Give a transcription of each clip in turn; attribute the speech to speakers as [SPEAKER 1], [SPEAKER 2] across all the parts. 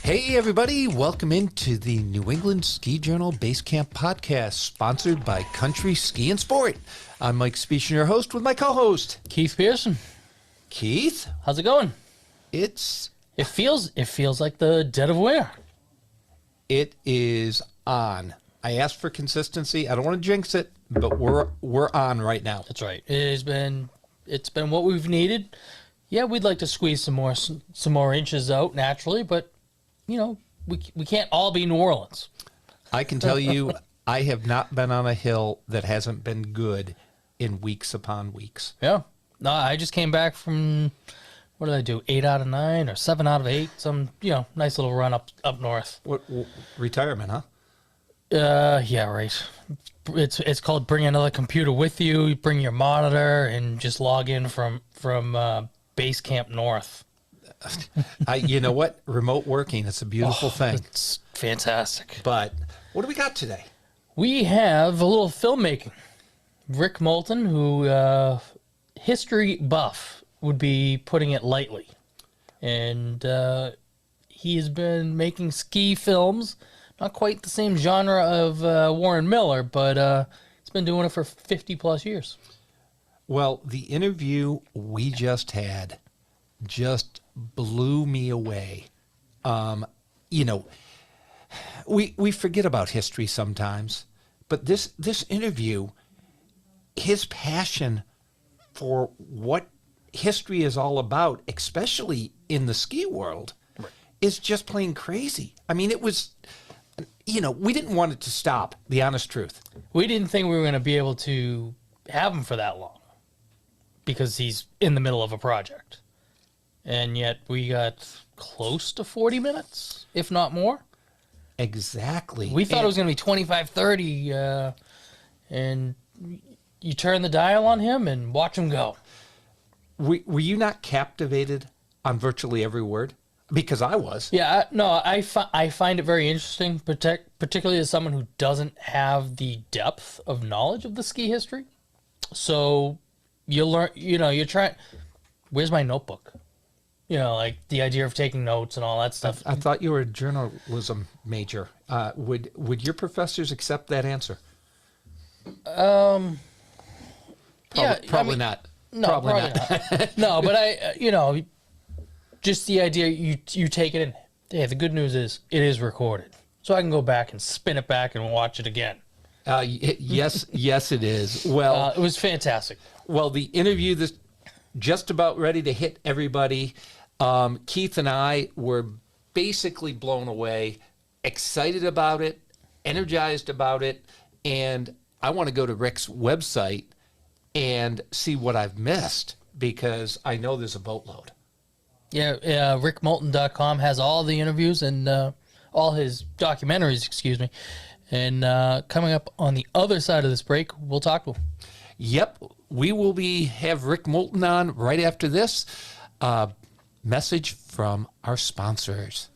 [SPEAKER 1] Hey, everybody. Welcome into the New England Ski Journal Basecamp podcast, sponsored by Country Ski and Sport. I'm Mike Speech, your host, with my co-host,
[SPEAKER 2] Keith Pearson.
[SPEAKER 1] Keith.
[SPEAKER 2] How's it going?
[SPEAKER 1] It
[SPEAKER 2] feels like the dead of winter.
[SPEAKER 1] It is on. I asked for consistency. I don't want to jinx it, but we're on right now.
[SPEAKER 2] That's right. It's been what we've needed. Yeah, we'd like to squeeze some more inches out naturally, but you know, we can't all be New Orleans.
[SPEAKER 1] I can tell you, I have not been on a hill that hasn't been good in weeks upon weeks.
[SPEAKER 2] Yeah. No, I just came back from, what did I do? 8 out of 9 or 7 out of 8. Some, nice little run up north.
[SPEAKER 1] What retirement, huh?
[SPEAKER 2] Yeah, right. It's called bring another computer with you. You bring your monitor and just log in from Basecamp North.
[SPEAKER 1] You know what? Remote working, it's a beautiful thing.
[SPEAKER 2] It's fantastic.
[SPEAKER 1] But what do we got today?
[SPEAKER 2] We have a little filmmaking. Rick Moulton, who history buff would be putting it lightly. And he has been making ski films. Not quite the same genre of Warren Miller, but he's been doing it for 50-plus years. Well,
[SPEAKER 1] the interview we just had just blew me away. We forget about history sometimes, but this interview, his passion for what history is all about, especially in the ski world, right, is just plain crazy. I mean, it was, we didn't want it to stop, the honest truth.
[SPEAKER 2] We didn't think we were going to be able to have him for that long because he's in the middle of a project. And yet we got close to 40 minutes, if not more.
[SPEAKER 1] Exactly.
[SPEAKER 2] We thought it was going to be 25, 30, and you turn the dial on him and watch him go.
[SPEAKER 1] Were you not captivated on virtually every word? Because I was.
[SPEAKER 2] Yeah, I find it very interesting, particularly as someone who doesn't have the depth of knowledge of the ski history. So you learn, you're trying, where's my notebook? Like the idea of taking notes and all that stuff.
[SPEAKER 1] I thought you were a journalism major. Would your professors accept that answer?
[SPEAKER 2] Probably
[SPEAKER 1] not.
[SPEAKER 2] No, probably not. No, but just the idea you take it in. Hey, the good news is it is recorded, so I can go back and spin it back and watch it again.
[SPEAKER 1] Yes, it is. Well,
[SPEAKER 2] it was fantastic.
[SPEAKER 1] Well, the interview that's just about ready to hit everybody. Keith and I were basically blown away, excited about it, energized about it, and I want to go to Rick's website and see what I've missed because I know there's a boatload.
[SPEAKER 2] Yeah, rickmoulton.com has all the interviews and all his documentaries, excuse me. And coming up on the other side of this break, we'll talk to him.
[SPEAKER 1] Yep, we will have Rick Moulton on right after this. Message from our sponsors.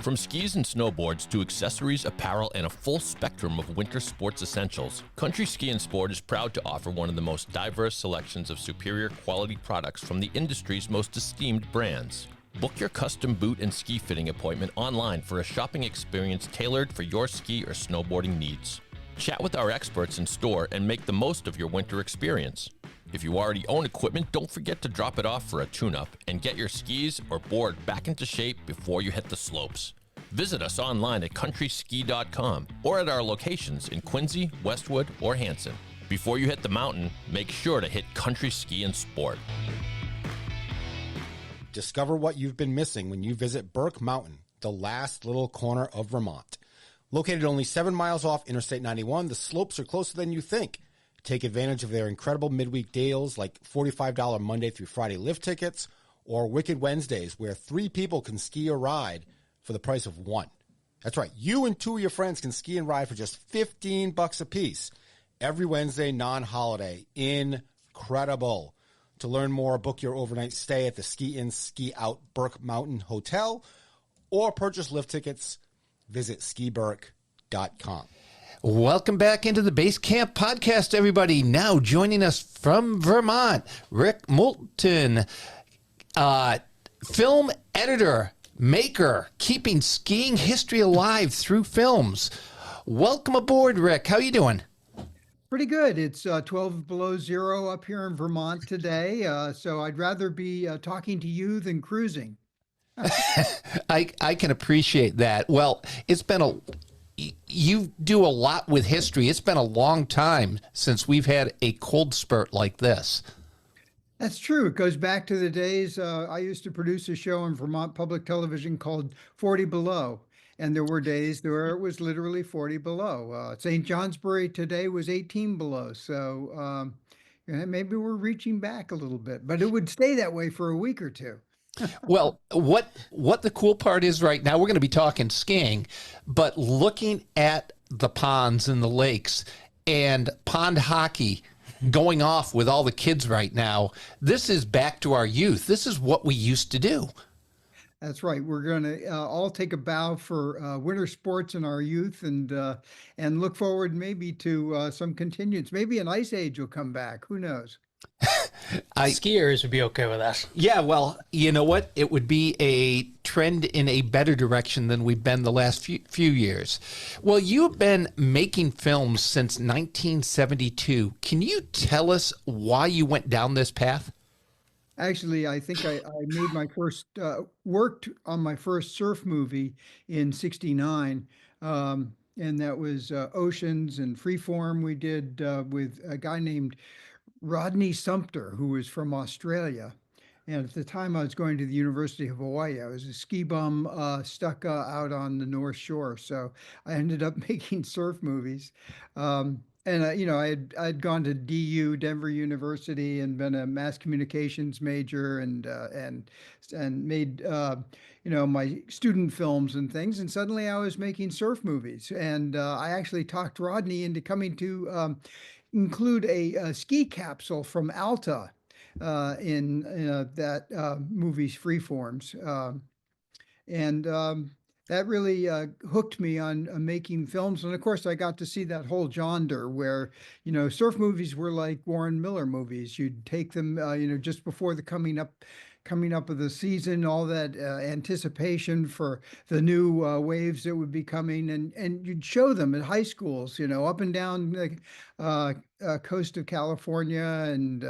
[SPEAKER 3] From skis and snowboards to accessories, apparel, and a full spectrum of winter sports essentials, Country Ski and Sport is proud to offer one of the most diverse selections of superior quality products from the industry's most esteemed brands. Book your custom boot and ski fitting appointment online for a shopping experience tailored for your ski or snowboarding needs. Chat with our experts in store and make the most of your winter experience. If you already own equipment, don't forget to drop it off for a tune-up and get your skis or board back into shape before you hit the slopes. Visit us online at countryski.com or at our locations in Quincy, Westwood, or Hanson. Before you hit the mountain, make sure to hit Country Ski and Sport.
[SPEAKER 4] Discover what you've been missing when you visit Burke Mountain, the last little corner of Vermont. Located only 7 miles off Interstate 91, the slopes are closer than you think. Take advantage of their incredible midweek deals like $45 Monday through Friday lift tickets or Wicked Wednesdays where 3 people can ski or ride for the price of 1. That's right. You and 2 of your friends can ski and ride for just $15 a piece every Wednesday, non-holiday. Incredible. To learn more, book your overnight stay at the Ski In, Ski Out Burke Mountain Hotel or purchase lift tickets. Visit skiburke.com.
[SPEAKER 1] Welcome back into the Basecamp podcast, everybody. Now joining us from Vermont, Rick Moulton, film editor, maker, keeping skiing history alive through films. Welcome aboard, Rick. How you doing?
[SPEAKER 5] Pretty good. It's 12 below zero up here in Vermont today, so I'd rather be talking to you than cruising.
[SPEAKER 1] I can appreciate that. Well, you do a lot with history. It's been a long time since we've had a cold spurt like this.
[SPEAKER 5] That's true. It goes back to the days I used to produce a show on Vermont Public Television called 40 Below. And there were days where it was literally 40 below. St. Johnsbury today was 18 below. So maybe we're reaching back a little bit, but it would stay that way for a week or two.
[SPEAKER 1] Well, what the cool part is right now, we're going to be talking skiing, but looking at the ponds and the lakes and pond hockey going off with all the kids right now, this is back to our youth. This is what we used to do.
[SPEAKER 5] That's right. We're going to all take a bow for winter sports in our youth and look forward maybe to some continuance. Maybe an ice age will come back. Who knows?
[SPEAKER 2] Skiers would be okay with that.
[SPEAKER 1] Yeah, well, you know what? It would be a trend in a better direction than we've been the last few years. Well, you've been making films since 1972. Can you tell us why you went down this path?
[SPEAKER 5] Actually, I think I made my first, worked on my first surf movie in '69. And that was Oceans and Freeform we did with a guy named Rodney Sumpter, who was from Australia. And at the time I was going to the University of Hawaii. I was a ski bum stuck out on the North Shore. So I ended up making surf movies. I'd gone to DU, Denver University, and been a mass communications major and made my student films and things. And suddenly I was making surf movies. And I actually talked Rodney into coming to include a ski capsule from Alta in that movie's freeforms. That really hooked me on making films. And of course, I got to see that whole genre where, surf movies were like Warren Miller movies. You'd take them, just before the coming up of the season, all that anticipation for the new waves that would be coming, and you'd show them at high schools, up and down the coast of California. And,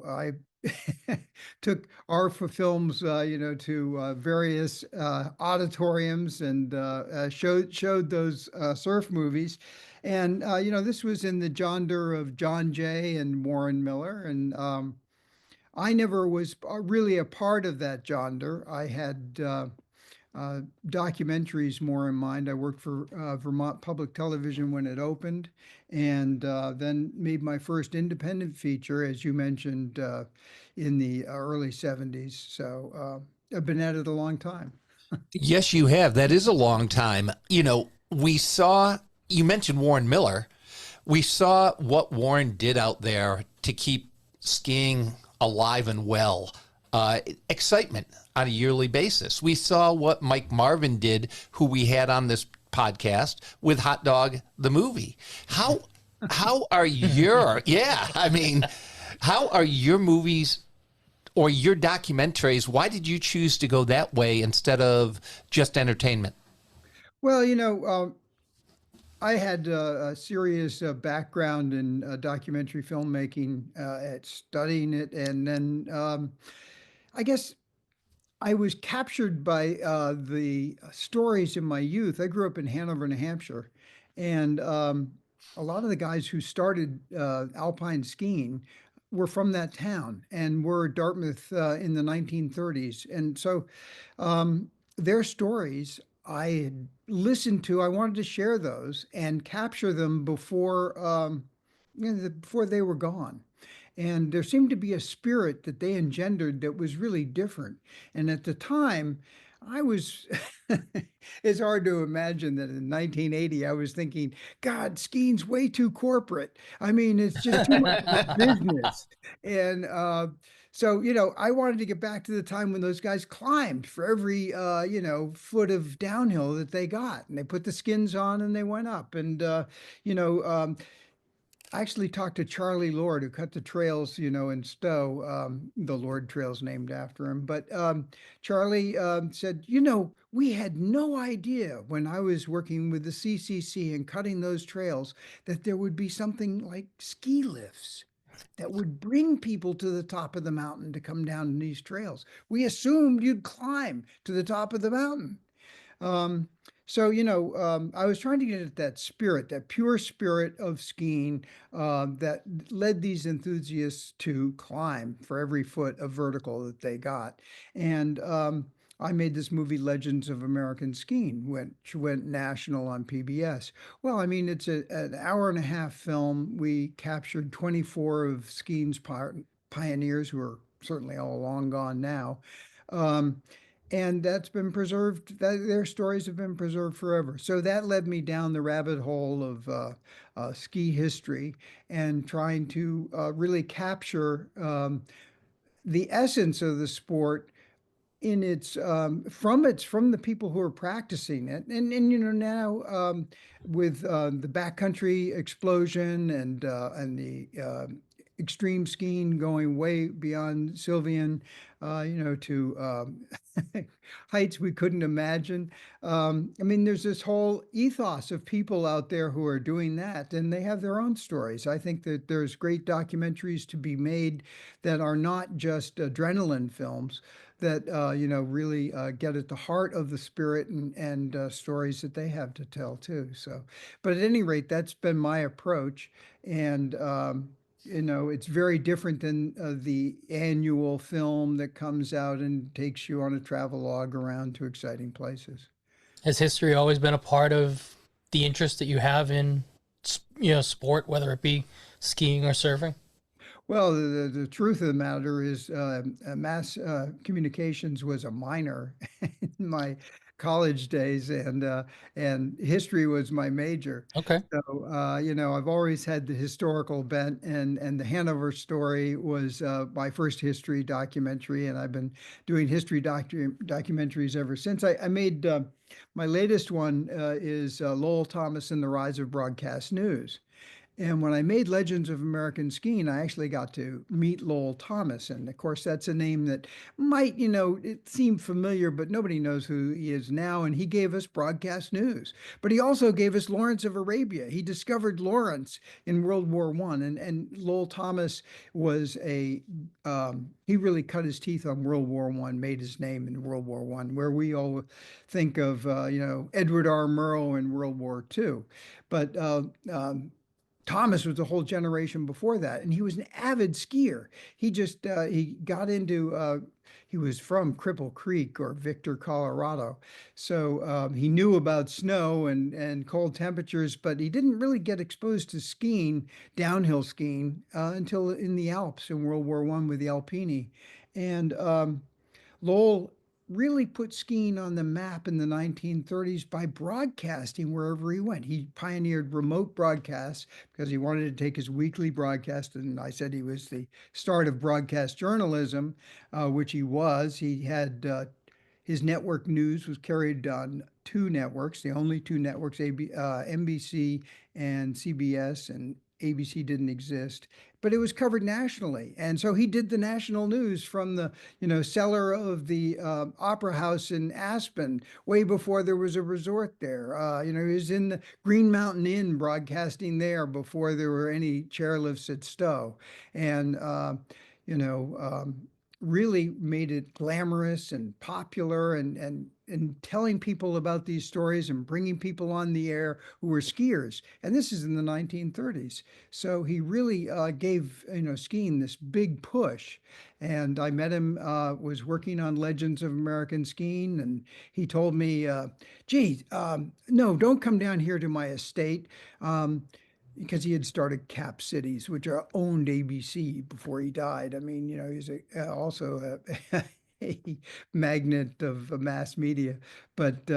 [SPEAKER 5] I took ARFA films, to various auditoriums and showed those surf movies. And, this was in the genre of John Jay and Warren Miller. And I never was really a part of that genre. I had documentaries more in mind. I worked for Vermont Public Television when it opened, and then made my first independent feature, as you mentioned, in the early '70s. So I've been at it a long time.
[SPEAKER 1] Yes, you have. That is a long time. You mentioned Warren Miller. We saw what Warren did out there to keep skiing alive and well. Excitement on a yearly basis. We saw what Mike Marvin did, who we had on this podcast, with Hot Dog the movie. How are how are your movies or your documentaries? Why did you choose to go that way instead of just entertainment?
[SPEAKER 5] Well, I had a serious background in documentary filmmaking, at studying it, and then I guess I was captured by the stories in my youth. I grew up in Hanover, New Hampshire, and a lot of the guys who started alpine skiing were from that town and were at Dartmouth in the 1930s. And so their stories I had listened to, I wanted to share those and capture them before before they were gone. And there seemed to be a spirit that they engendered that was really different. And at the time, I was, it's hard to imagine that in 1980, I was thinking, God, skiing's way too corporate. I mean, it's just too much of a business. And So, I wanted to get back to the time when those guys climbed for every, foot of downhill that they got, and they put the skins on and they went up. And, you know, um, I actually talked to Charlie Lord, who cut the trails, in Stowe, the Lord Trail's named after him. But Charlie said, we had no idea when I was working with the CCC and cutting those trails that there would be something like ski lifts that would bring people to the top of the mountain to come down these trails. We assumed you'd climb to the top of the mountain. Um, I was trying to get at that spirit, that pure spirit of skiing that led these enthusiasts to climb for every foot of vertical that they got. And I made this movie, Legends of American Skiing, which went national on PBS. Well, I mean, it's an hour and a half film. We captured 24 of skiing's pioneers, who are certainly all long gone now. Um, and that's been preserved, that their stories have been preserved forever. So that led me down the rabbit hole of ski history and trying to really capture the essence of the sport in its from the people who are practicing it. And now with the backcountry explosion and the extreme skiing going way beyond Sylvian, to heights we couldn't imagine. I mean, there's this whole ethos of people out there who are doing that, and they have their own stories. I think that there's great documentaries to be made that are not just adrenaline films, that really get at the heart of the spirit and stories that they have to tell too. So, but at any rate, that's been my approach, and it's very different than the annual film that comes out and takes you on a travelogue around to exciting places.
[SPEAKER 2] Has history always been a part of the interest that you have in, sport, whether it be skiing or surfing?
[SPEAKER 5] Well, the truth of the matter is, mass communications was a minor in my college days, and history was my major.
[SPEAKER 2] Okay.
[SPEAKER 5] So, I've always had the historical bent, and the Hanover story was my first history documentary, and I've been doing history documentaries ever since. I made my latest one is Lowell Thomas and the Rise of Broadcast News. And when I made Legends of American Skiing, I actually got to meet Lowell Thomas. And of course, that's a name that might, it seemed familiar, but nobody knows who he is now. And he gave us broadcast news. But he also gave us Lawrence of Arabia. He discovered Lawrence in World War I. And Lowell Thomas was he really cut his teeth on World War I, made his name in World War I, where we all think of, Edward R. Murrow in World War II. But Thomas was a whole generation before that, and he was an avid skier. He just he got into he was from Cripple Creek or Victor, Colorado, so he knew about snow and cold temperatures, but he didn't really get exposed to skiing, downhill skiing, until in the Alps in World War I with the Alpini, and Lowell really put skiing on the map in the 1930s by broadcasting wherever he went. He pioneered remote broadcasts because he wanted to take his weekly broadcast, and I said he was the start of broadcast journalism, which he was. He had his network news was carried on two networks, the only two networks, NBC and CBS, and ABC didn't exist, but it was covered nationally. And so he did the national news from the, cellar of the Opera House in Aspen, way before there was a resort there. He was in the Green Mountain Inn broadcasting there before there were any chairlifts at Stowe. And, you know, um, really made it glamorous and popular, and telling people about these stories and bringing people on the air who were skiers. And this is in the 1930s. So he really gave, skiing this big push. And I met him, was working on Legends of American Skiing, and he told me, gee, no, don't come down here to my estate. Because he had started Cap Cities, which are owned ABC before he died. I mean, he's also a magnet of mass media. But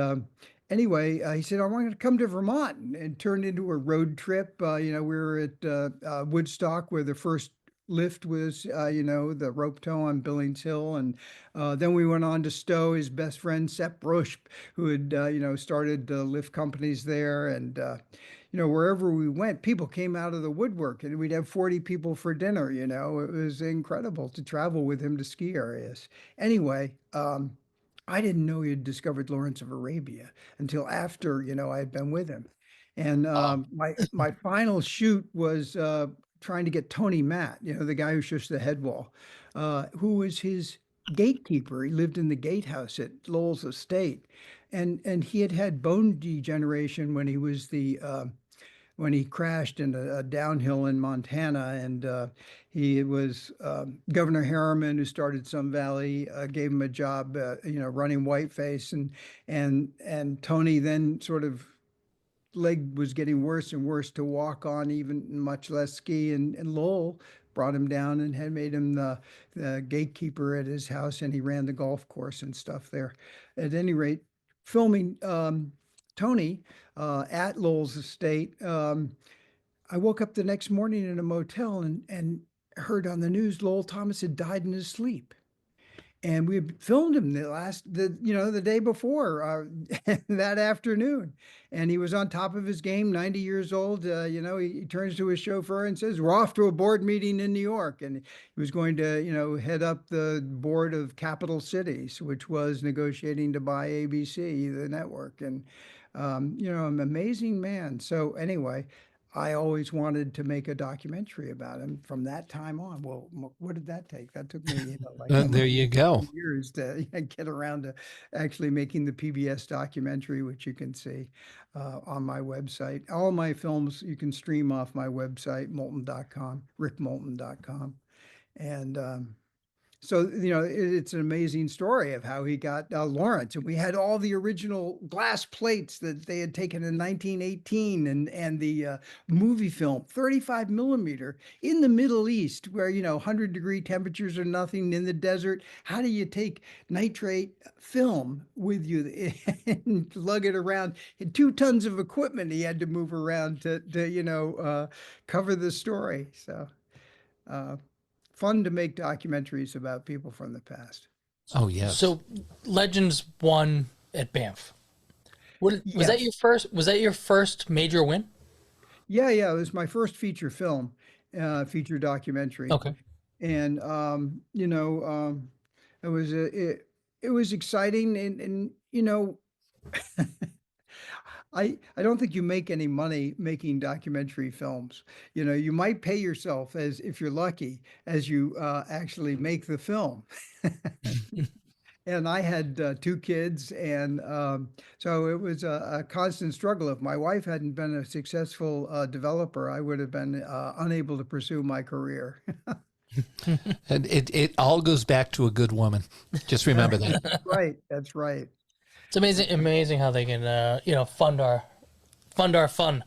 [SPEAKER 5] anyway, he said, I wanted to come to Vermont, and turned into a road trip. We were at Woodstock, where the first lift was, the rope tow on Billings Hill. And then we went on to Stowe, his best friend, Sepp Brush, who had, started lift companies there. And, wherever we went, people came out of the woodwork and we'd have 40 people for dinner. It was incredible to travel with him to ski areas. Anyway, I didn't know he had discovered Lawrence of Arabia until after, I had been with him. And
[SPEAKER 3] Wow.
[SPEAKER 5] my final shoot was trying to get Tony Matt, the guy who shuts the head wall, who was his gatekeeper. He lived in the gatehouse at Lowell's estate, and he had had bone degeneration when he was when he crashed in a downhill in Montana. And he was Governor Harriman, who started Sun Valley, gave him a job, running Whiteface, and Tony then sort of leg was getting worse and worse to walk on, even much less ski. And Lowell brought him down and had made him the gatekeeper at his house, and he ran the golf course and stuff there. At any rate, filming Tony at Lowell's estate, I woke up the next morning in a motel and heard on the news Lowell Thomas had died in his sleep. And we had filmed him the day before, that afternoon. And he was on top of his game, 90 years old. He turns to his chauffeur and says, "We're off to a board meeting in New York." And he was going to, head up the board of Capital Cities, which was negotiating to buy ABC, the network. And, an amazing man. So anyway, I always wanted to make a documentary about him from that time on. Well, what did that take? That took me, like
[SPEAKER 1] There
[SPEAKER 5] almost
[SPEAKER 1] you go.
[SPEAKER 5] 2 years to get around to actually making the PBS documentary, which you can see on my website. All my films you can stream off my website, moulton.com, rickmoulton.com. And so, it's an amazing story of how he got Lawrence. And we had all the original glass plates that they had taken in 1918, and the movie film, 35 millimeter in the Middle East, where, 100-degree temperatures are nothing in the desert. How do you take nitrate film with you and lug it around? 2 tons of equipment he had to move around to cover the story. So, fun to make documentaries about people from the past.
[SPEAKER 1] Oh, yes.
[SPEAKER 2] So Legends won at Banff. Was that
[SPEAKER 5] Yes.
[SPEAKER 2] your first? Was that your first major win?
[SPEAKER 5] Yeah, it was my first feature film, feature documentary.
[SPEAKER 2] Okay.
[SPEAKER 5] And it was it was exciting. And I don't think you make any money making documentary films. You might pay yourself, as if you're lucky, as you actually make the film. And I had 2 kids, and so it was a constant struggle. If my wife hadn't been a successful developer, I would have been unable to pursue my career.
[SPEAKER 1] And it all goes back to a good woman. Just remember that.
[SPEAKER 5] Right, that's right.
[SPEAKER 2] It's amazing how they can, fund our fun.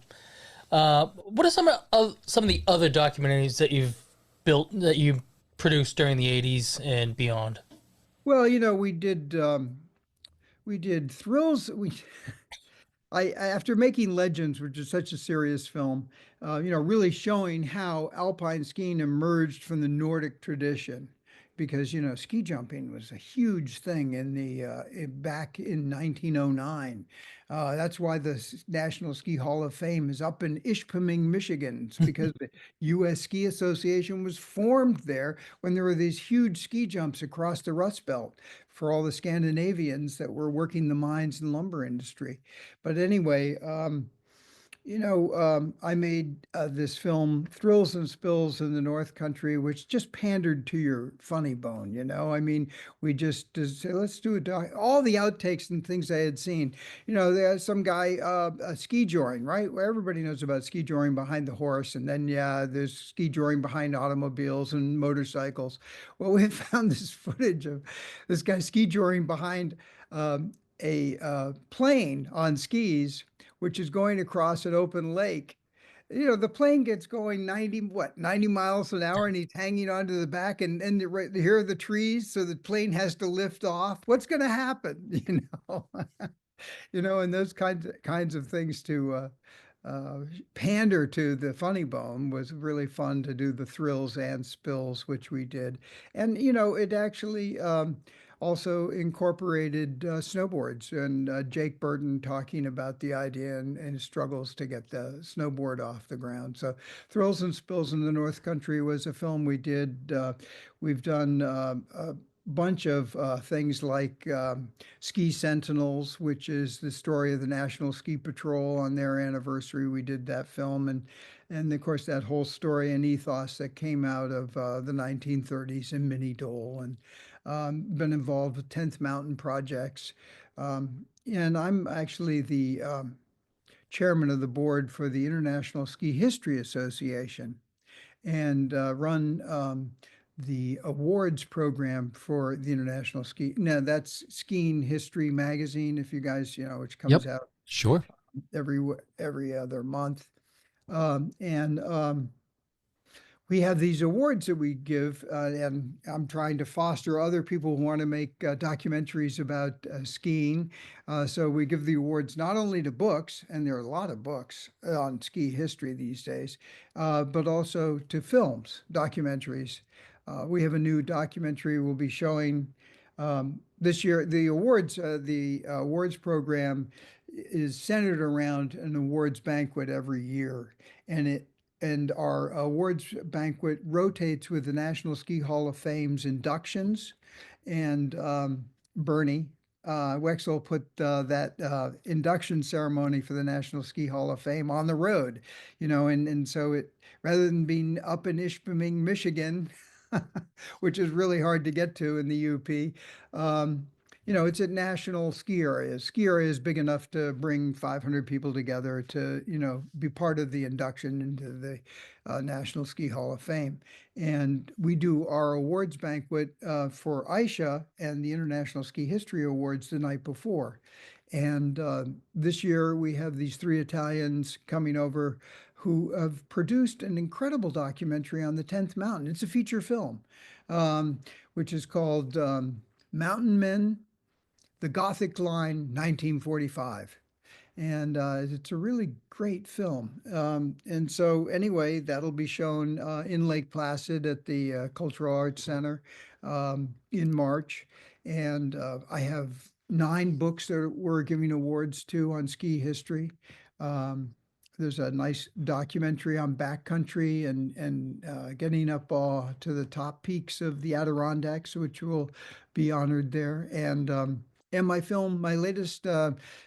[SPEAKER 2] What are some of the other documentaries that you've built, that you produced during the '80s and beyond?
[SPEAKER 5] Well, we did Thrills. After making Legends, which is such a serious film, really showing how alpine skiing emerged from the Nordic tradition, because ski jumping was a huge thing back in 1909. That's why the National Ski Hall of Fame is up in Ishpeming, Michigan. It's because the U.S. Ski Association was formed there when there were these huge ski jumps across the Rust Belt for all the Scandinavians that were working the mines and lumber industry. But anyway, I made this film, Thrills and Spills in the North Country, which just pandered to your funny bone. I mean, we just say, let's do all the outtakes and things I had seen. There's some guy, ski joring, right? Well, everybody knows about ski joring behind the horse. And then, there's ski joring behind automobiles and motorcycles. Well, we found this footage of this guy ski joring behind a plane on skis, which is going across an open lake. The plane gets going 90 miles an hour, and he's hanging onto the back, and here are the trees, so the plane has to lift off. What's going to happen? And those kinds of things to pander to the funny bone, was really fun to do the thrills and spills, which we did. And, it actually also incorporated snowboards and Jake Burton talking about the idea and his struggles to get the snowboard off the ground. So, Thrills and Spills in the North Country was a film we did. We've done a bunch of things like Ski Sentinels, which is the story of the National Ski Patrol on their anniversary. We did that film, and of course that whole story and ethos that came out of the 1930s in Minnie Dole, and been involved with 10th Mountain projects. And I'm actually the chairman of the board for the International Ski History Association, and run the awards program for the International Ski. Now that's Skiing History magazine, if you guys, which comes
[SPEAKER 1] Yep.
[SPEAKER 5] out
[SPEAKER 1] Sure.
[SPEAKER 5] every other month. And we have these awards that we give, and I'm trying to foster other people who want to make documentaries about skiing. So we give the awards not only to books, and there are a lot of books on ski history these days, but also to films, documentaries. We have a new documentary we'll be showing this year. The awards program is centered around an awards banquet every year, and our awards banquet rotates with the National Ski Hall of Fame's inductions. And Bernie Wexel put that induction ceremony for the National Ski Hall of Fame on the road, and so it, rather than being up in Ishpeming, Michigan, which is really hard to get to in the UP. It's at national ski areas. Ski area is big enough to bring 500 people together to, be part of the induction into the National Ski Hall of Fame. And we do our awards banquet for Aisha and the International Ski History Awards the night before. And this year we have these three Italians coming over who have produced an incredible documentary on the 10th Mountain. It's a feature film, which is called Mountain Men, The Gothic Line, 1945. And it's a really great film. And so anyway, that'll be shown in Lake Placid at the Cultural Arts Center in March. And I have 9 books that we're giving awards to on ski history. There's a nice documentary on backcountry and getting up to the top peaks of the Adirondacks, which will be honored there. And my latest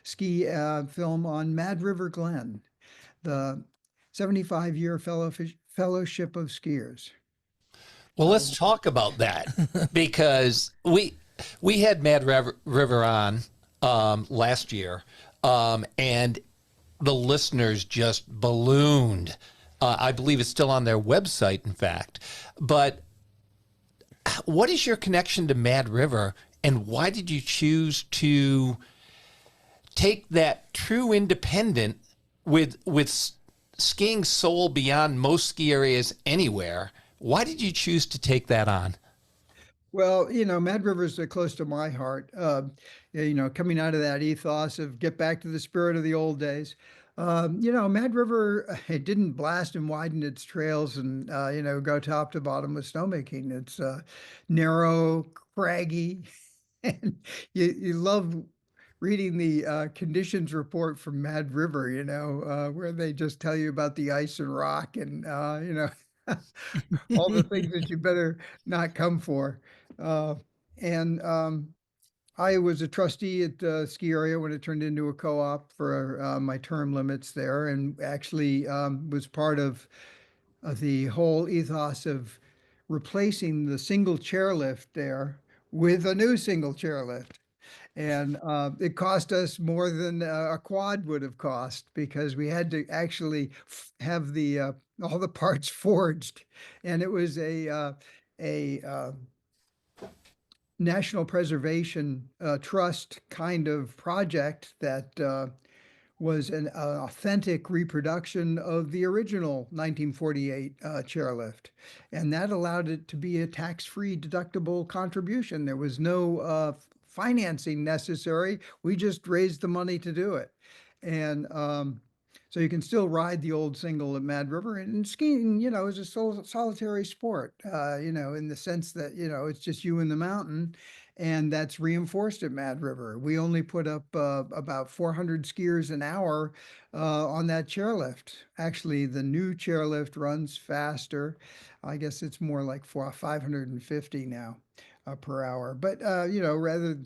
[SPEAKER 5] ski film on Mad River Glen, the 75-year fellowship of skiers.
[SPEAKER 1] Well, let's talk about that because we had Mad River on last year, and the listeners just ballooned. I believe it's still on their website, in fact. But what is your connection to Mad River, and why did you choose to take that true independent with skiing soul beyond most ski areas anywhere? Why did you choose to take that on?
[SPEAKER 5] Well, Mad River's close to my heart. Coming out of that ethos of get back to the spirit of the old days. Mad River, it didn't blast and widen its trails and, go top to bottom with snowmaking. It's narrow, craggy, and you love reading the conditions report from Mad River, where they just tell you about the ice and rock and, all the things that you better not come for. And I was a trustee at the ski area when it turned into a co-op for my term limits there, and actually was part of the whole ethos of replacing the single chairlift there with a new single chairlift. And it cost us more than a quad would have cost because we had to actually have the all the parts forged, and it was a National Preservation Trust kind of project that was an authentic reproduction of the original 1948 chairlift. And that allowed it to be a tax-free deductible contribution. There was no financing necessary. We just raised the money to do it. And So you can still ride the old single at Mad River, and skiing, is a solitary sport, in the sense that, it's just you and the mountain. And that's reinforced at Mad River. We only put up about 400 skiers an hour on that chairlift. Actually, the new chairlift runs faster. I guess it's more like 550 now per hour. But, rather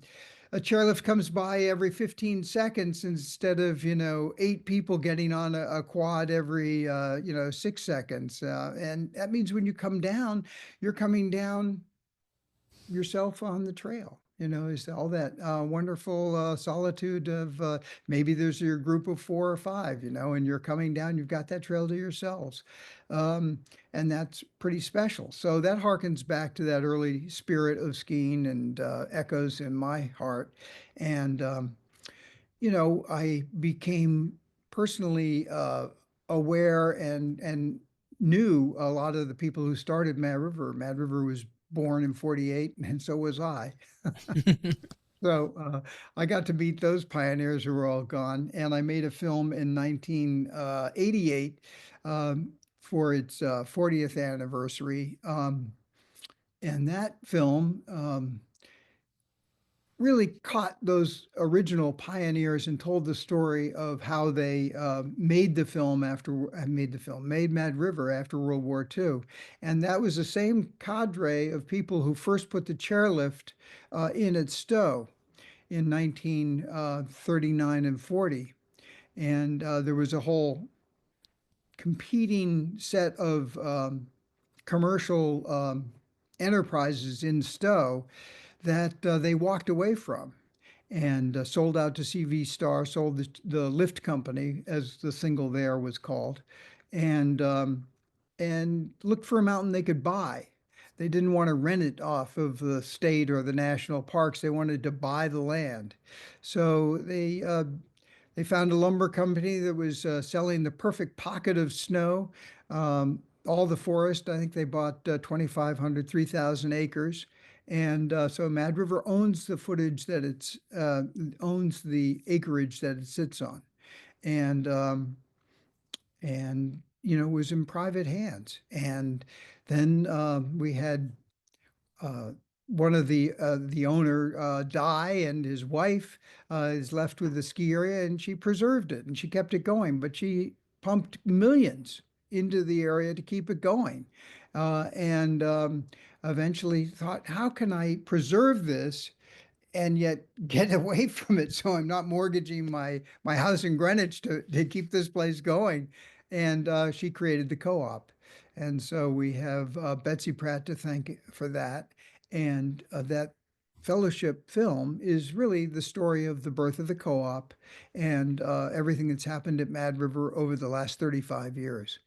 [SPEAKER 5] a chairlift comes by every 15 seconds instead of, 8 people getting on a quad every, 6 seconds. And that means when you come down, you're coming down yourself on the trail. Is all that wonderful solitude of maybe there's your group of 4 or 5, and you're coming down, you've got that trail to yourselves. Um, and that's pretty special. So that harkens back to that early spirit of skiing and echoes in my heart. And, I became personally aware and knew a lot of the people who started Mad River. Mad River was born in 48, and so was I. So I got to meet those pioneers who were all gone, and I made a film in 1988 for its 40th anniversary. And that film really caught those original pioneers and told the story of how they made Mad River after World War II. And that was the same cadre of people who first put the chairlift in at Stowe in 1939 and 40. And there was a whole competing set of commercial enterprises in Stowe that they walked away from and sold out to CV Star, sold the lift company, as the single there was called, and looked for a mountain they could buy. They didn't want to rent it off of the state or the national parks. They wanted to buy the land. So they found a lumber company that was selling the perfect pocket of snow, all the forest. I think they bought 2,500, 3,000 acres. And so Mad River owns the footage that owns the acreage that it sits on. And, was in private hands. And then we had uh, one of the owner die, and his wife is left with the ski area, and she preserved it and she kept it going, but she pumped millions into the area to keep it going, and eventually thought, how can I preserve this and yet get away from it so I'm not mortgaging my house in Greenwich to keep this place going? And she created the co-op. And so we have Betsy Pratt to thank for that. And that fellowship film is really the story of the birth of the co-op and everything that's happened at Mad River over the last 35 years,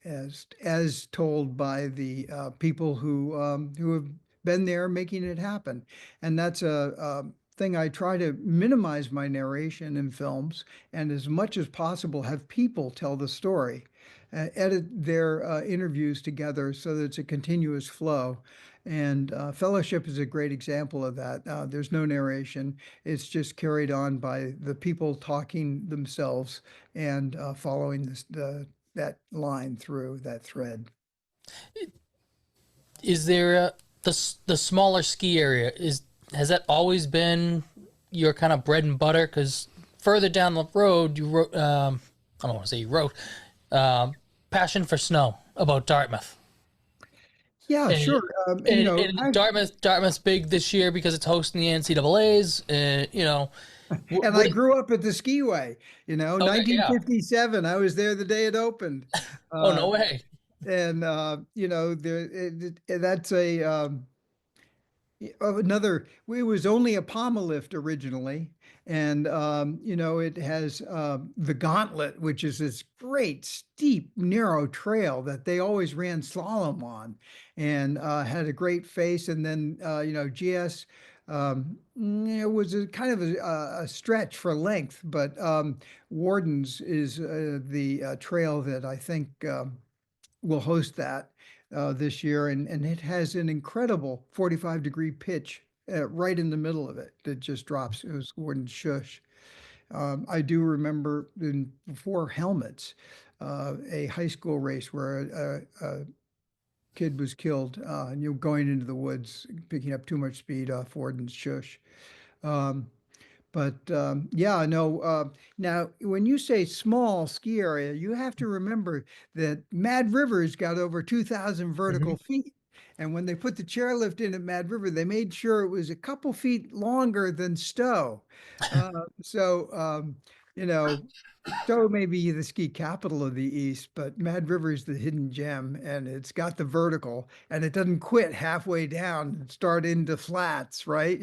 [SPEAKER 5] as told by the people who have been there making it happen. And that's a thing I try to minimize my narration in films, and as much as possible have people tell the story, edit their interviews together so that it's a continuous flow. And Fellowship is a great example of that. There's no narration. It's just carried on by the people talking themselves and following that line through that thread.
[SPEAKER 2] Is there the smaller ski area? Has that always been your kind of bread and butter? Because further down the road, you wrote, I don't want to say you wrote, Passion for Snow about Dartmouth.
[SPEAKER 5] Yeah,
[SPEAKER 2] And,
[SPEAKER 5] sure.
[SPEAKER 2] and Dartmouth's big this year because it's hosting the NCAA's.
[SPEAKER 5] And I grew up at the skiway,
[SPEAKER 2] Okay, yeah.
[SPEAKER 5] 1957. I was there the day it opened.
[SPEAKER 2] Oh, no way.
[SPEAKER 5] And that's another. It was only a pommel lift originally, and it has the Gauntlet, which is this great steep, narrow trail that they always ran slalom on, and had a great face. And then GS. It was a kind of a stretch for length, but Warden's is the trail that I think will host that this year, and it has an incredible 45-degree pitch right in the middle of it that just drops. It was Warden's Shush. I do remember before helmets, a high school race where a kid was killed, going into the woods, picking up too much speed off Ford and Shush. Um, but yeah, no. Now, when you say small ski area, you have to remember that Mad River's got over 2,000
[SPEAKER 2] Mhm.
[SPEAKER 5] vertical feet. And when they put the chairlift in at Mad River, they made sure it was a couple feet longer than Stowe. So, you know, Stowe may be the ski capital of the East, but Mad River is the hidden gem, and it's got the vertical, and it doesn't quit halfway down and start into flats, right?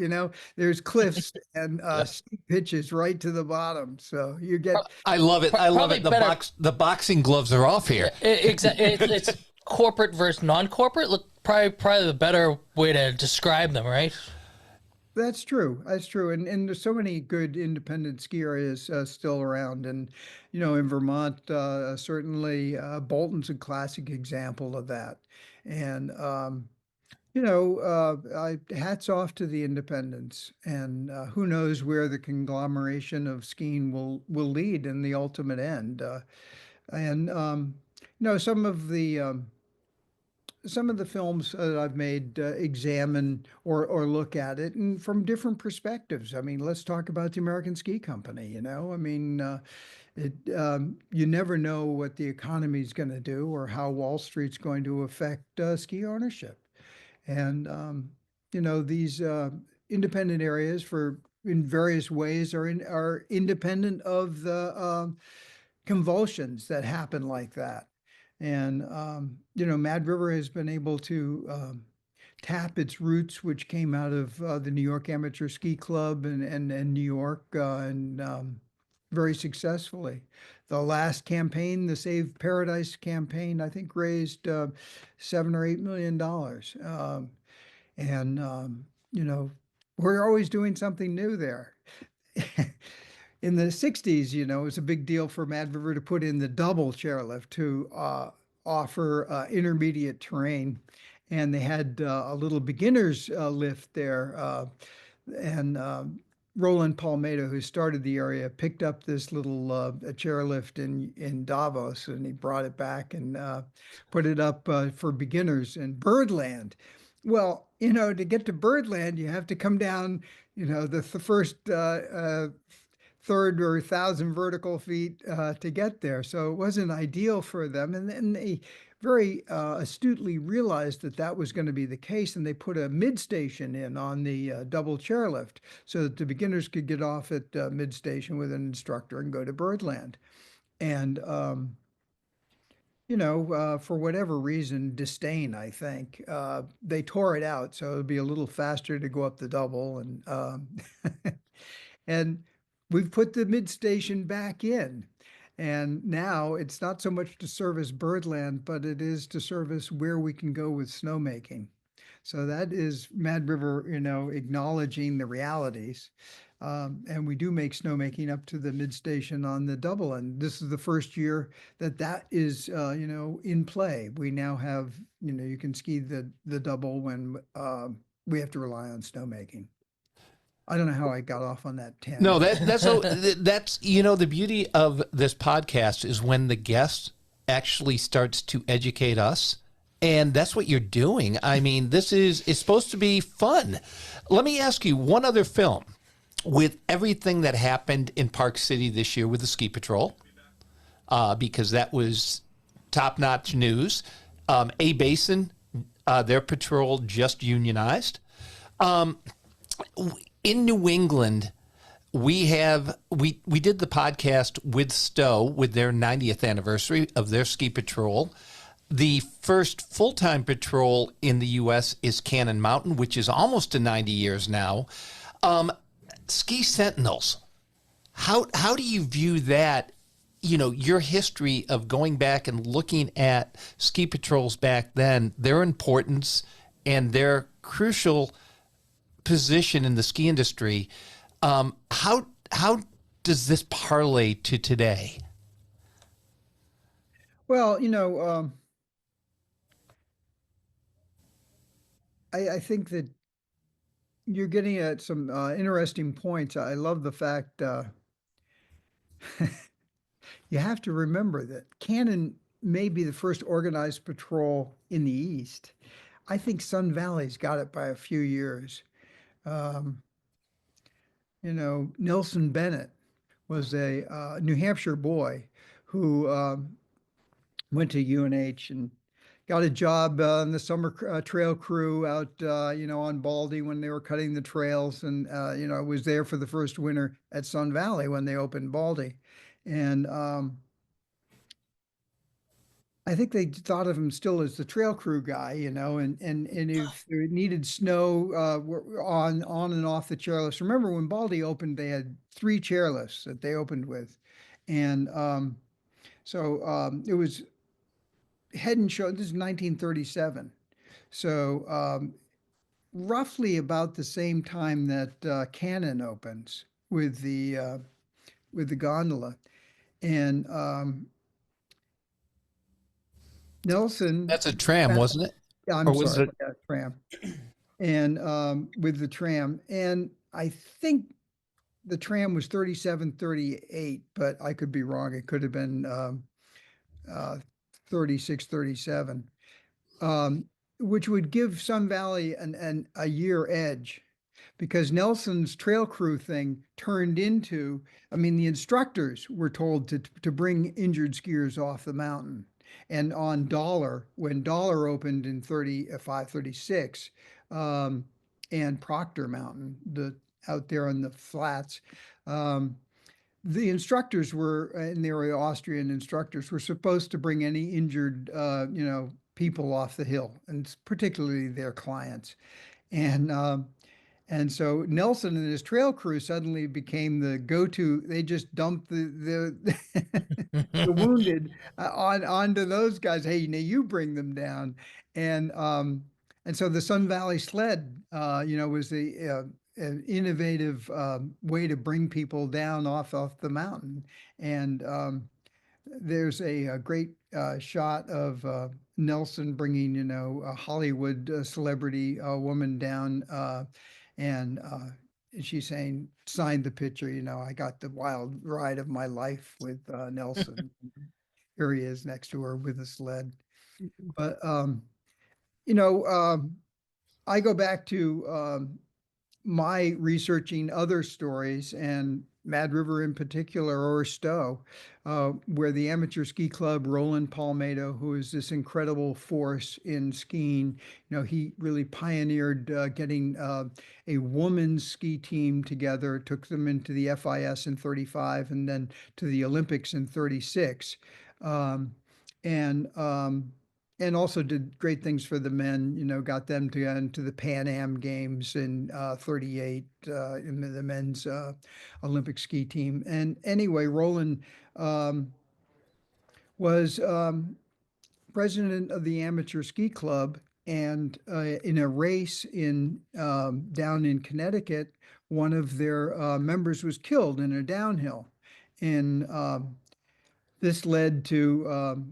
[SPEAKER 5] There's cliffs and
[SPEAKER 3] Yep.
[SPEAKER 5] steep pitches right to the bottom, so you get.
[SPEAKER 1] I love it. I love
[SPEAKER 2] Probably
[SPEAKER 1] it.
[SPEAKER 2] better.
[SPEAKER 1] The boxing gloves are off here.
[SPEAKER 2] Exactly. It's corporate versus non-corporate. Look, probably the better way to describe them, right?
[SPEAKER 5] That's true. That's true. And there's so many good independent ski areas still around. And, in Vermont, certainly Bolton's a classic example of that. And, hats off to the independents. And who knows where the conglomeration of skiing will lead in the ultimate end. And, some of the films that I've made examine or look at it and from different perspectives. I mean, let's talk about the American Ski Company. I mean, you never know what the economy is going to do or how Wall Street's going to affect ski ownership. And these independent areas for in various ways are independent of the convulsions that happen like that. And, Mad River has been able to tap its roots, which came out of the New York Amateur Ski Club and New York, and very successfully. The last campaign, the Save Paradise campaign, I think raised $7 or $8 million. And, we're always doing something new there. In the 60s, it was a big deal for Mad River to put in the double chairlift to offer intermediate terrain. And they had a little beginner's lift there. And Roland Palmetto, who started the area, picked up this little chairlift in Davos, and he brought it back and put it up for beginners in Birdland. Well, to get to Birdland, you have to come down, the first third or 1,000 vertical feet to get there. So it wasn't ideal for them. And then they very astutely realized that that was going to be the case. And they put a mid station in on the double chairlift so that the beginners could get off at mid station with an instructor and go to Birdland. And, for whatever reason, disdain, I think, they tore it out. So it'd be a little faster to go up the double. And we've put the mid station back in. And now it's not so much to service Birdland, but it is to service where we can go with snowmaking. So that is Mad River, acknowledging the realities. And we do make snowmaking up to the mid station on the double. And this is the first year that is, in play. We now have, you can ski the double when we have to rely on snowmaking. I don't know how I got off on that tangent.
[SPEAKER 1] No, that's the beauty of this podcast is when the guest actually starts to educate us, and that's what you're doing. I mean, it's supposed to be fun. Let me ask you one other film with everything that happened in Park City this year with the Ski Patrol, because that was top-notch news. A Basin, their patrol just unionized. In New England, we did the podcast with Stowe with their 90th anniversary of their ski patrol. The first full-time patrol in the U.S. is Cannon Mountain, which is almost to 90 years now. Ski Sentinels, how do you view that? Your history of going back and looking at ski patrols back then, their importance and their crucial position in the ski industry. How does this parlay to today?
[SPEAKER 5] Well, I think that you're getting at some interesting points. I love the fact You have to remember that Cannon may be the first organized patrol in the East. I think Sun Valley's got it by a few years. Um, Nelson Bennett was a New Hampshire boy who went to UNH and got a job in the summer trail crew out, on Baldy when they were cutting the trails, and was there for the first winter at Sun Valley when they opened Baldy, and I think they thought of him still as the trail crew guy, and if there needed snow on and off the chairlifts. Remember when Baldy opened, they had 3 chairlifts that they opened with, and it was head and shoulder. This is 1937, so roughly about the same time that Cannon opens with the gondola, and Nelson.
[SPEAKER 1] That's a tram, wasn't it?
[SPEAKER 5] Yeah, I'm
[SPEAKER 1] Or was
[SPEAKER 5] sorry,
[SPEAKER 1] it?
[SPEAKER 5] yeah, tram. And with the tram, and I think the tram was 37-38, but I could be wrong. It could have been 36-37, which would give Sun Valley a year edge, because Nelson's trail crew thing turned into, I mean, the instructors were told to bring injured skiers off the mountain. And on Dollar, when Dollar opened in 35-36, and Proctor Mountain, out there on the flats, the instructors were, and they were Austrian instructors, were supposed to bring any injured, people off the hill, and particularly their clients. And so Nelson and his trail crew suddenly became the go-to. They just dumped the wounded onto those guys. Hey, now you bring them down, and so the Sun Valley sled, was the an innovative way to bring people down off the mountain. And there's a great shot of Nelson bringing, a Hollywood celebrity woman down, and she's saying, "Signed the picture, I got the wild ride of my life with Nelson." Here he is next to her with a sled. But I go back to my researching other stories, and Mad River in particular, or Stowe, where the amateur ski club, Roland Palmetto, who is this incredible force in skiing, he really pioneered getting a women's ski team together, took them into the FIS in 35 and then to the Olympics in 36. Um, and and also did great things for the men, got them to into the Pan Am Games in 38, in the men's Olympic ski team. And anyway, Roland was president of the amateur ski club. And in a race down in Connecticut, one of their members was killed in a downhill. And this led to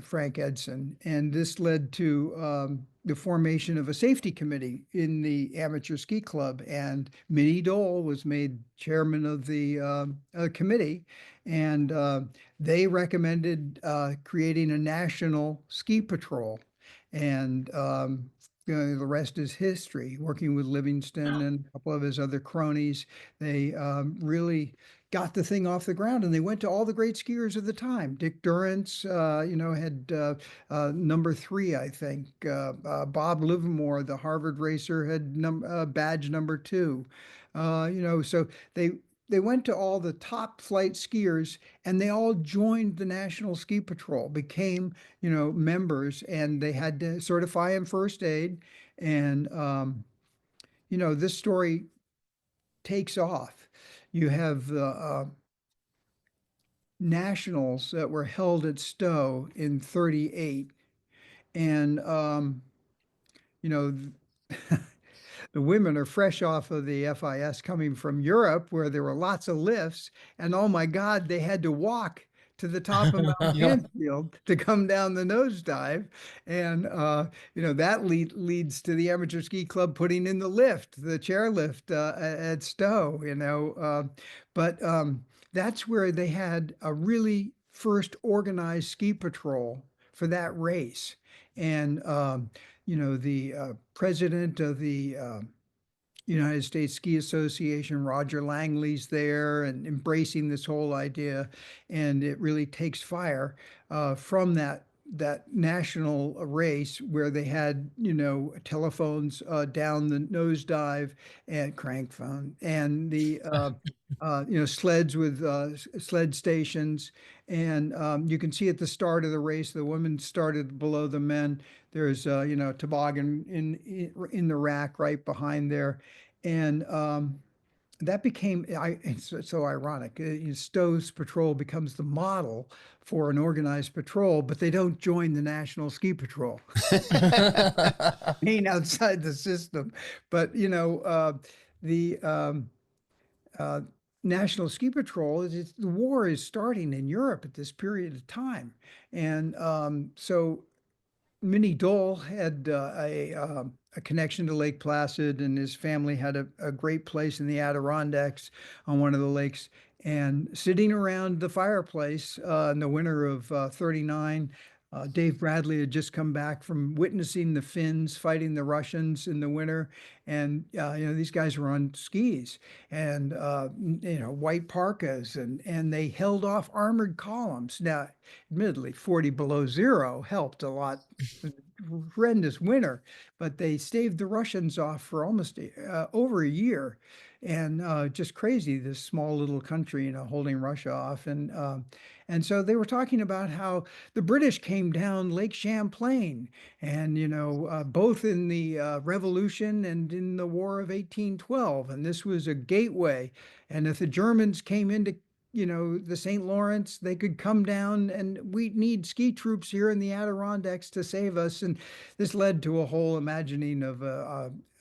[SPEAKER 5] Frank Edson, and this led to the formation of a safety committee in the amateur ski club. And Minnie Dole was made chairman of the committee, and they recommended creating a national ski patrol. And the rest is history. Working with Livingston and a couple of his other cronies, they really got the thing off the ground, and they went to all the great skiers of the time. Dick Durrance, had number 3, I think. Bob Livermore, the Harvard racer, had badge number 2. So they went to all the top flight skiers, and they all joined the National Ski Patrol, became, members, and they had to certify in first aid. And, this story takes off. You have the nationals that were held at Stowe in 38. And, the women are fresh off of the FIS, coming from Europe, where there were lots of lifts. And oh my God, they had to walk to the top of Mount Mansfield to come down the nosedive. And, that leads to the Amateur Ski Club putting in the chairlift at Stowe, but that's where they had a really first organized ski patrol for that race. And, the president of the United States Ski Association, Roger Langley's there and embracing this whole idea, and it really takes fire from that national race where they had telephones down the nosedive and crank phone and the sleds with sled stations, and you can see at the start of the race the women started below the men. There's toboggan in the rack right behind there, and that became it's so ironic. Stowe's patrol becomes the model for an organized patrol, but they don't join the National Ski Patrol. Being outside the system, but the National Ski Patrol the war is starting in Europe at this period of time, and so Minnie Dole had a connection to Lake Placid, and his family had a great place in the Adirondacks on one of the lakes. And sitting around the fireplace in the winter of '39, Dave Bradley had just come back from witnessing the Finns fighting the Russians in the winter. And, these guys were on skis and, white parkas, and they held off armored columns. Now, admittedly, 40 below zero helped a lot. Horrendous winter, but they staved the Russians off for almost over a year, and just crazy. This small little country, holding Russia off, and so they were talking about how the British came down Lake Champlain, and both in the Revolution and in the War of 1812, and this was a gateway. And if the Germans came into the St. Lawrence, they could come down, and we need ski troops here in the Adirondacks to save us. And this led to a whole imagining of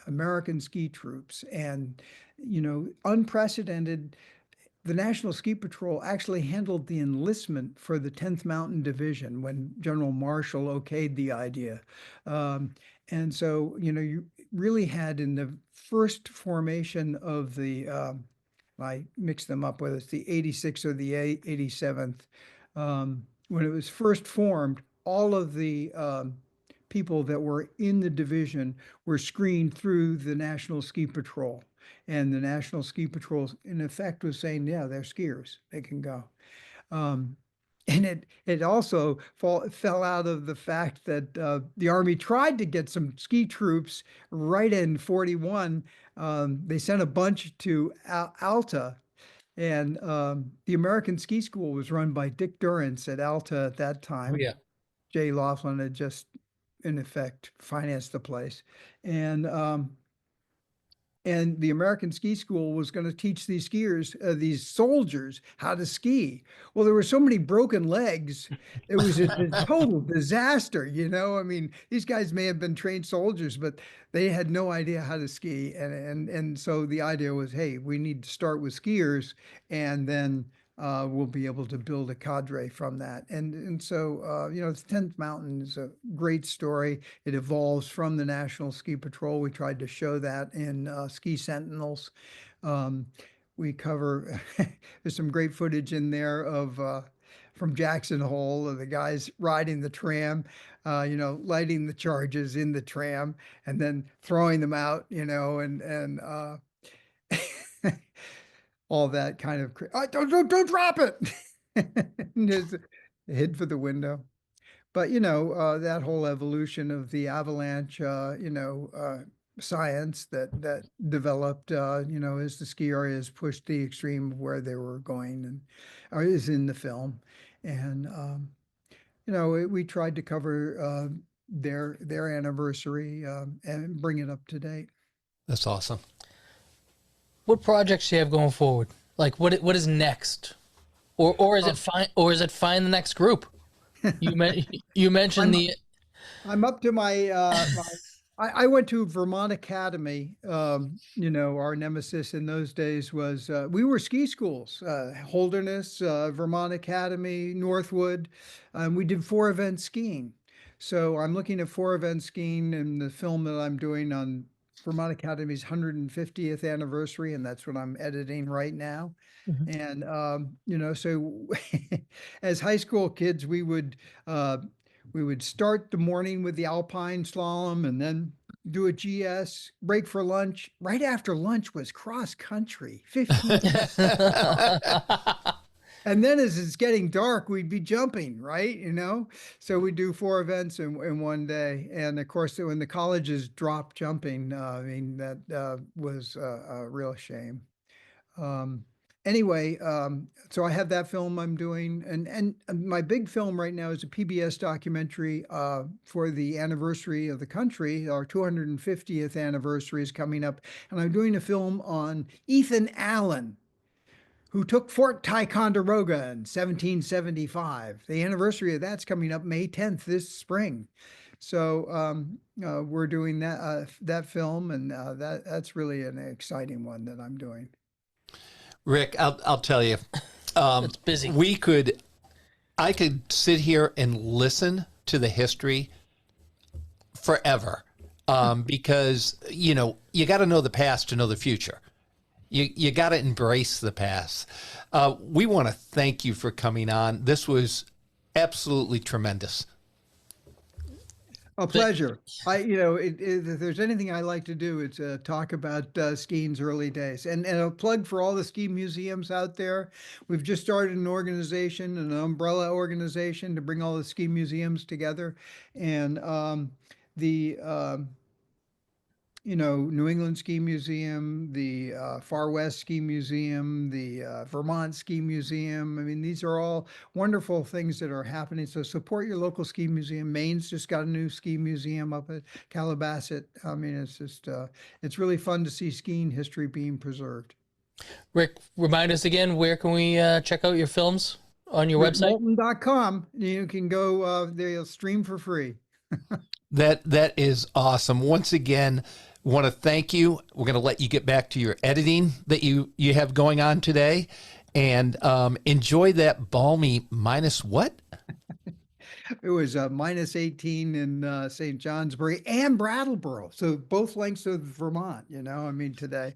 [SPEAKER 5] American ski troops, and unprecedented. The National Ski Patrol actually handled the enlistment for the 10th Mountain Division when General Marshall okayed the idea. And so, you really had in the first formation of the I mixed them up, whether it's the 86th or the 87th. When it was first formed, all of the people that were in the division were screened through the National Ski Patrol. And the National Ski Patrol, in effect, was saying, yeah, they're skiers. They can go. And it also fell out of the fact that the Army tried to get some ski troops right in 41. They sent a bunch to Alta, and the American Ski School was run by Dick Durrance at Alta at that time.
[SPEAKER 2] Oh, yeah.
[SPEAKER 5] Jay Laughlin had just, in effect, financed the place. And the American Ski School was going to teach these skiers, these soldiers, how to ski. Well, there were so many broken legs. It was a total disaster, I mean, these guys may have been trained soldiers, but they had no idea how to ski. And so the idea was, hey, we need to start with skiers, and then we'll be able to build a cadre from that. And so, the 10th Mountain is a great story. It evolves from the National Ski Patrol. We tried to show that in Ski Sentinels. We cover, there's some great footage in there of from Jackson Hole of the guys riding the tram, lighting the charges in the tram and then throwing them out, and all that kind of don't drop it. And there's a hid for the window. But that whole evolution of the avalanche science that developed as the ski areas pushed the extreme of where they were going, and is in the film. And we tried to cover their anniversary and bring it up to date.
[SPEAKER 1] That's awesome.
[SPEAKER 2] What projects do you have going forward? Like what is next, or is it find the next group? You mentioned
[SPEAKER 5] I'm up to my I went to Vermont Academy. Our nemesis in those days was we were ski schools, Holderness, Vermont Academy, Northwood, and we did 4 event skiing. So I'm looking at 4 event skiing, and the film that I'm doing Vermont Academy's 150th anniversary, and that's what I'm editing right now. And so as high school kids, we would start the morning with the alpine slalom, and then do a GS, break for lunch. Right after lunch was cross country, 15. And then as it's getting dark, we'd be jumping, right? So we do 4 events in one day. And of course, when the colleges dropped jumping, that was a real shame. Anyway, so I have that film I'm doing, and my big film right now is a PBS documentary for the anniversary of the country. Our 250th anniversary is coming up, and I'm doing a film on Ethan Allen, who took Fort Ticonderoga in 1775. The anniversary of that's coming up May 10th this spring. So we're doing that film, and that's really an exciting one that I'm doing.
[SPEAKER 1] Rick, I'll tell you,
[SPEAKER 2] It's busy.
[SPEAKER 1] I could sit here and listen to the history forever, because you got to know the past to know the future. You got to embrace the past. We want to thank you for coming on. This was absolutely tremendous.
[SPEAKER 5] A pleasure. If there's anything I like to do, it's talk about skiing's early days. And a plug for all the ski museums out there. We've just started an organization, an umbrella organization, to bring all the ski museums together. And New England Ski Museum, the Far West Ski Museum, the Vermont Ski Museum. I mean, these are all wonderful things that are happening. So support your local ski museum. Maine's just got a new ski museum up at Calabasas. I mean, it's just, it's really fun to see skiing history being preserved.
[SPEAKER 2] Rick, remind us again, where can we check out your films on your website?
[SPEAKER 5] RickMoulton.com. You can go, they'll stream for free.
[SPEAKER 1] That is awesome. Once again, want to thank you. We're going to let you get back to your editing that you have going on today, and enjoy that balmy minus what?
[SPEAKER 5] It was minus 18 in St. Johnsbury and Brattleboro. So both lengths of Vermont, today.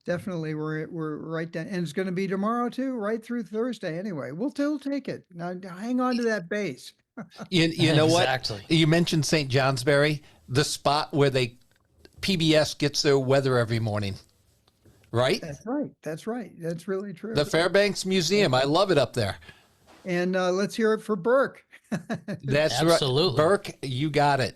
[SPEAKER 5] Definitely we're right down, and it's going to be tomorrow too, right through Thursday. Anyway, we'll take it. Now hang on to that base.
[SPEAKER 1] You know
[SPEAKER 2] Exactly.
[SPEAKER 1] what? You mentioned St. Johnsbury, the spot where PBS gets their weather every morning, right?
[SPEAKER 5] That's right. That's really true.
[SPEAKER 1] The Fairbanks Museum. I love it up there.
[SPEAKER 5] And let's hear it for Burke.
[SPEAKER 1] That's
[SPEAKER 2] Absolutely.
[SPEAKER 1] right. Burke, you got it.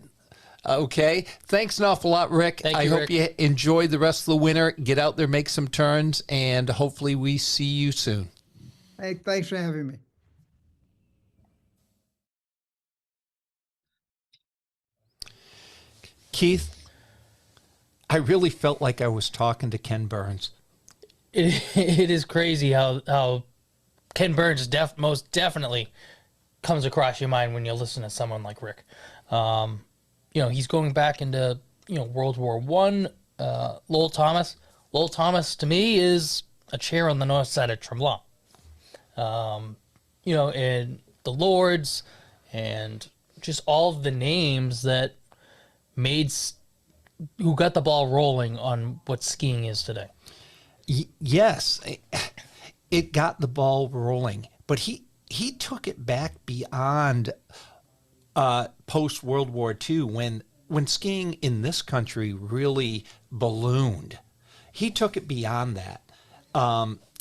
[SPEAKER 1] Okay. Thanks an awful lot, Rick.
[SPEAKER 2] Thank
[SPEAKER 1] I
[SPEAKER 2] you,
[SPEAKER 1] hope
[SPEAKER 2] Rick.
[SPEAKER 1] you enjoy the rest of the winter. Get out there, make some turns, and hopefully we see you soon.
[SPEAKER 5] Hey, thanks for having me.
[SPEAKER 1] Keith, I really felt like I was talking to Ken Burns.
[SPEAKER 2] It is crazy how Ken Burns most definitely comes across your mind when you listen to someone like Rick. He's going back into World War One. Lowell Thomas. Lowell Thomas to me is a chair on the north side of Tremblant. And the Lords and just all of the names that who got the ball rolling on what skiing is today.
[SPEAKER 1] Yes, it got the ball rolling, but he took it back beyond post World War II when skiing in this country really ballooned. He took it beyond that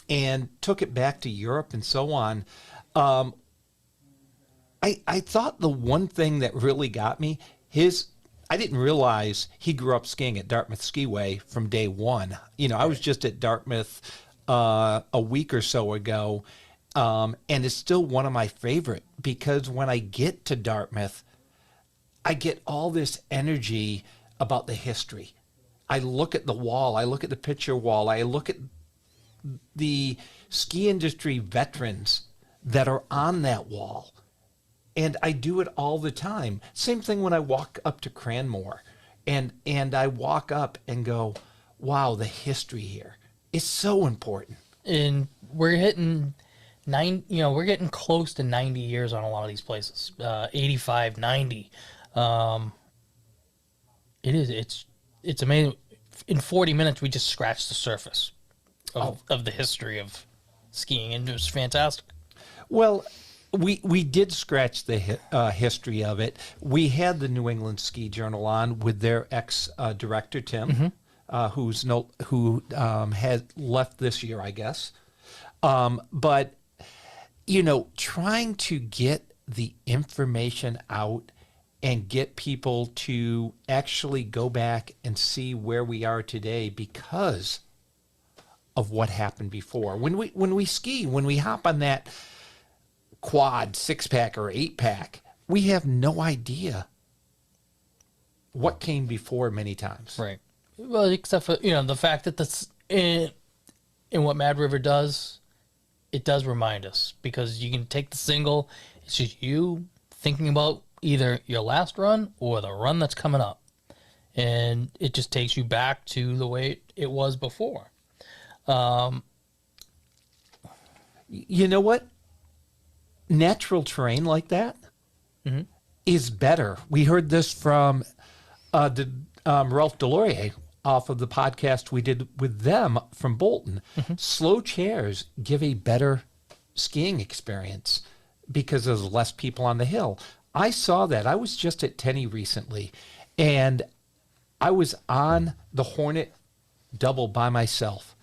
[SPEAKER 1] and took it back to Europe and so on. I thought the one thing that really got me, I didn't realize he grew up skiing at Dartmouth Skiway from day one. I was just at Dartmouth a week or so ago, and it's still one of my favorite because when I get to Dartmouth, I get all this energy about the history. I look at the wall, I look at the picture wall, I look at the ski industry veterans that are on that wall. And I do it all the time. Same thing when I walk up to Cranmore and I walk up and go, wow, the history here is so important.
[SPEAKER 2] And we're hitting we're getting close to 90 years on a lot of these places. 85, 90. It's amazing. in 40 minutes, we just scratched the surface of the history of skiing, and it was fantastic.
[SPEAKER 1] Well, we did scratch the history of it. We had the New England Ski Journal on with their ex-director, Tim, who had left this year, I guess. But, trying to get the information out and get people to actually go back and see where we are today because of what happened before. When we ski, when we hop on that quad 6-pack or 8-pack, we have no idea what came before many times.
[SPEAKER 2] Right. Well, except for, the fact that in what Mad River does, it does remind us, because you can take the single, it's just you thinking about either your last run or the run that's coming up. And it just takes you back to the way it was before.
[SPEAKER 1] You know what? Natural terrain like that is better. We heard this from Ralph Delorier off of the podcast we did with them from Bolton. Slow chairs give a better skiing experience because there's less people on the hill. I saw that. I was just at Tenny recently, and I was on the Hornet double by myself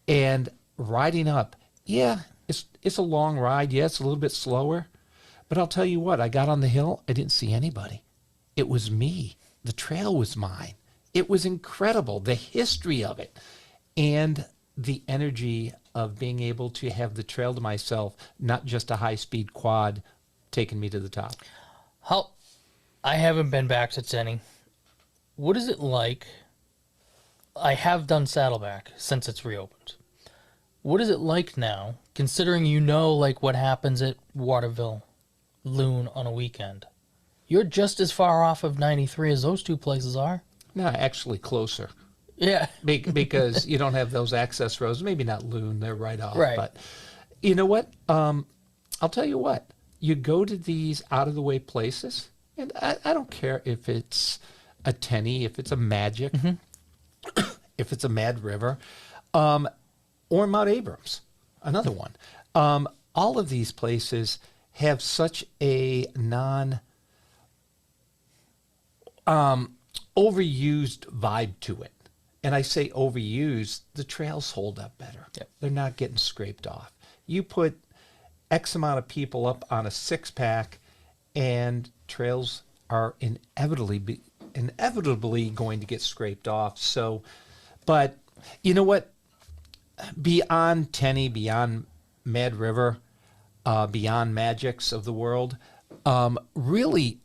[SPEAKER 1] and riding up. Yeah, it's a long ride. Yeah, it's a little bit slower. But I'll tell you what, I got on the hill, I didn't see anybody. It was me. The trail was mine. It was incredible, the history of it, and the energy of being able to have the trail to myself, not just a high-speed quad taking me to the top.
[SPEAKER 2] I haven't been back to Tenny. What is it like? I have done Saddleback since it's reopened. What is it like now, considering what happens at Waterville, Loon on a weekend? You're just as far off of 93 as those two places are.
[SPEAKER 1] No, actually closer.
[SPEAKER 2] Yeah.
[SPEAKER 1] Because you don't have those access roads. Maybe not Loon, they're right off.
[SPEAKER 2] Right.
[SPEAKER 1] But you know what? I'll tell you what. You go to these out-of-the-way places, and I don't care if it's a Tenny, if it's a Magic, if it's a Mad River, or Mount Abrams, another one. All of these places have such a overused vibe to it. And I say overused, the trails hold up better.
[SPEAKER 2] Yep. They're
[SPEAKER 1] They're not getting scraped off. You put X amount of people up on a 6-pack, and trails are inevitably going to get scraped off. So, but you know what? Beyond Tenny, beyond Mad River, beyond Magics of the world, really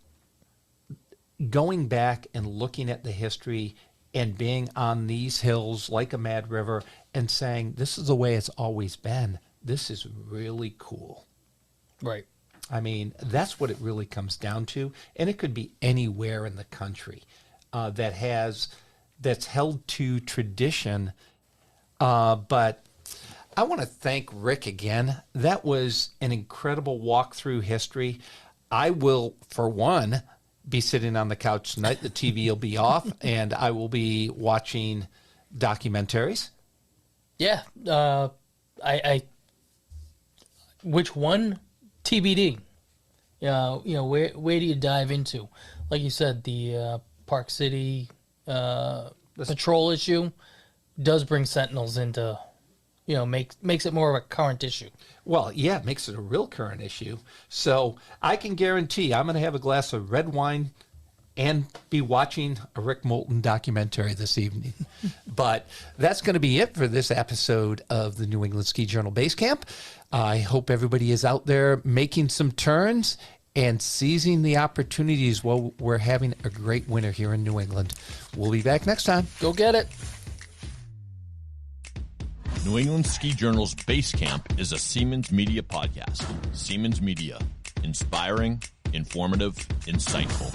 [SPEAKER 1] going back and looking at the history and being on these hills like a Mad River and saying, this is the way it's always been. This is really cool.
[SPEAKER 2] Right.
[SPEAKER 1] I mean, that's what it really comes down to. And it could be anywhere in the country that's held to tradition. But I want to thank Rick again. That was an incredible walk through history. I will, for one, be sitting on the couch tonight. The TV will be off, and I will be watching documentaries.
[SPEAKER 2] Yeah. Which one? TBD. Where do you dive into? Like you said, the Park City patrol issue does bring Sentinels into, makes it more of a current issue.
[SPEAKER 1] Well, yeah, it makes it a real current issue. So I can guarantee I'm going to have a glass of red wine and be watching a Rick Moulton documentary this evening. But that's going to be it for this episode of the New England Ski Journal Basecamp. I hope everybody is out there making some turns and seizing the opportunities while we're having a great winter here in New England. We'll be back next time.
[SPEAKER 2] Go get it.
[SPEAKER 3] New England Ski Journal's Basecamp is a Siemens Media podcast. Siemens Media. Inspiring, informative, insightful.